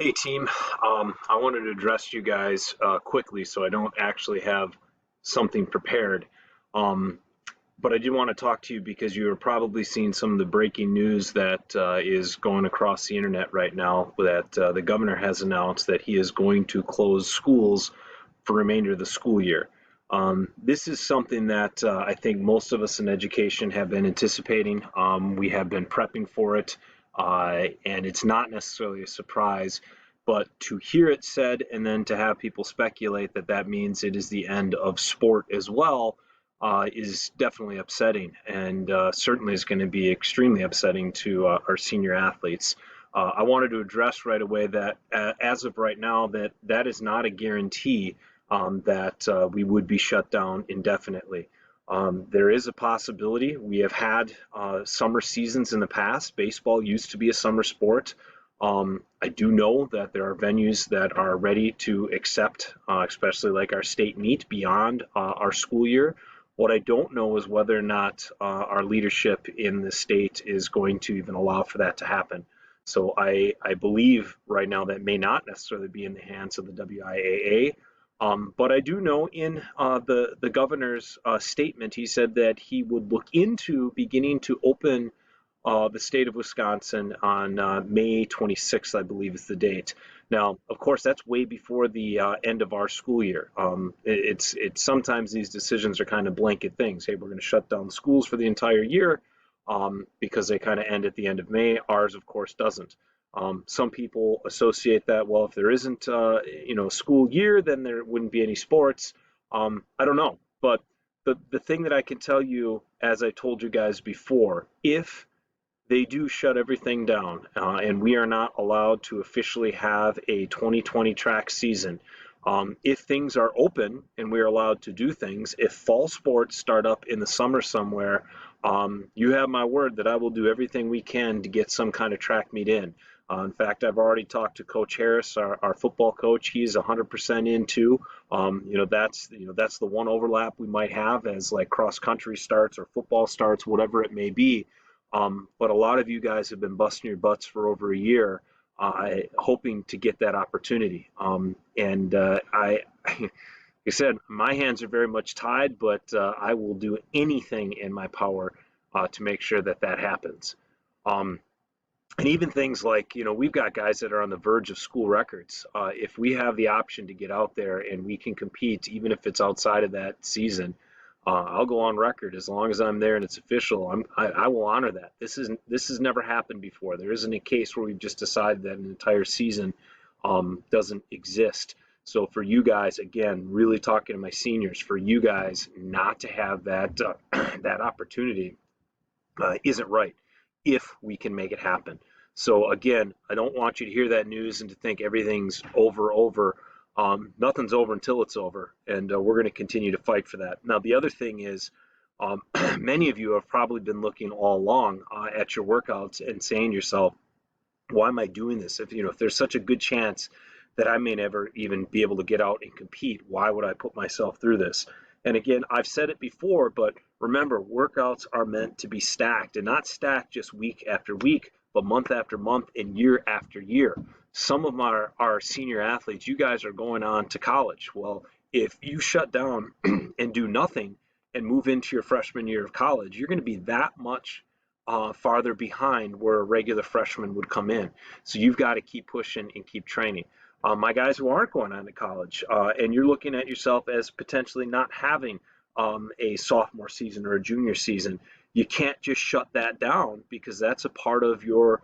Hey team, I wanted to address you guys quickly so I don't actually have something prepared. Um, but I do want to talk to you because you are probably seeing some of the breaking news that is going across the internet right now that the governor has announced that he is going to close schools for the remainder of the school year. This is something that I think most of us in education have been anticipating. We have been prepping for it, and it's not necessarily a surprise. But to hear it said and then to have people speculate that that means it is the end of sport as well is definitely upsetting, and certainly is going to be extremely upsetting to our senior athletes. I wanted to address right away that as of right now, that is not a guarantee that we would be shut down indefinitely. There is a possibility. We have had summer seasons in the past. Baseball used to be a summer sport. I do know that there are venues that are ready to accept, especially like our state meet beyond our school year. What I don't know is whether or not our leadership in the state is going to even allow for that to happen. So I believe right now that may not necessarily be in the hands of the WIAA. But I do know in the governor's statement, he said that he would look into beginning to open the state of Wisconsin on May 26th, I believe is the date. Now, of course, that's way before the end of our school year. It's sometimes these decisions are kind of blanket things. Hey, we're going to shut down the schools for the entire year because they kind of end at the end of May. Ours, of course, doesn't. Some people associate that, well, if there isn't, a school year, then there wouldn't be any sports. I don't know, but the thing that I can tell you, as I told you guys before, if they do shut everything down, and we are not allowed to officially have a 2020 track season. If things are open and we're allowed to do things, if fall sports start up in the summer somewhere, you have my word that I will do everything we can to get some kind of track meet in. In fact, I've already talked to Coach Harris, our football coach. He's 100% in too. That's the one overlap we might have as like cross country starts or football starts, whatever it may be. But a lot of you guys have been busting your butts for over a year, hoping to get that opportunity. Like I said, my hands are very much tied, but I will do anything in my power to make sure that that happens. Um, and even things like, we've got guys that are on the verge of school records. If we have the option to get out there and we can compete, even if it's outside of that season, I'll go on record as long as I'm there and it's official. I will honor that. This has never happened before. There isn't a case where we've just decided that an entire season doesn't exist. So for you guys, again, really talking to my seniors, for you guys not to have that that opportunity isn't right if we can make it happen. So again, I don't want you to hear that news and to think everything's over. Nothing's over until it's over, and we're going to continue to fight for that. Now, the other thing is, many of you have probably been looking all along at your workouts and saying to yourself, why am I doing this? If there's such a good chance that I may never even be able to get out and compete, why would I put myself through this? And again, I've said it before, but remember, workouts are meant to be stacked, and not stacked just week after week, but month after month and year after year. Some of our senior athletes, you guys are going on to college. Well, if you shut down and do nothing and move into your freshman year of college, you're going to be that much farther behind where a regular freshman would come in. So you've got to keep pushing and keep training. My guys who aren't going on to college, and you're looking at yourself as potentially not having a sophomore season or a junior season, you can't just shut that down because that's a part of your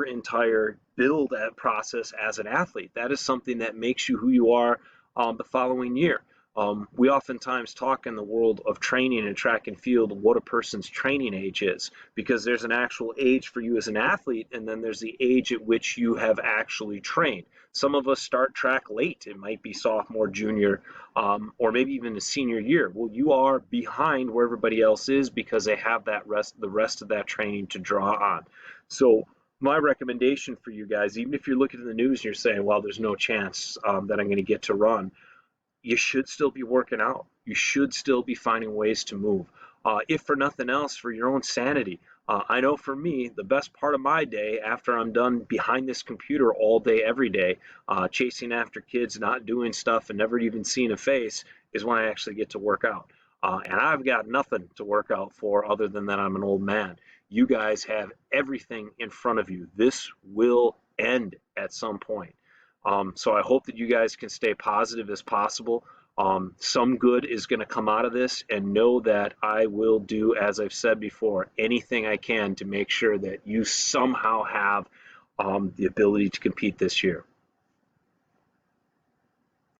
entire build process as an athlete. That is something that makes you who you are the following year. We oftentimes talk in the world of training and track and field what a person's training age is, because there's an actual age for you as an athlete, and then there's the age at which you have actually trained. Some of us start track late. It might be sophomore, junior, or maybe even a senior year. Well, you are behind where everybody else is because they have the rest of that training to draw on. So my recommendation for you guys, even if you're looking at the news and you're saying, well, there's no chance that I'm going to get to run, you should still be working out. You should still be finding ways to move. If for nothing else, for your own sanity. I know for me, the best part of my day after I'm done behind this computer all day, every day, chasing after kids, not doing stuff, and never even seeing a face, is when I actually get to work out. And I've got nothing to work out for other than that I'm an old man. You guys have everything in front of you. This will end at some point. So I hope that you guys can stay positive as possible. Some good is going to come out of this, and know that I will do, as I've said before, anything I can to make sure that you somehow have the ability to compete this year.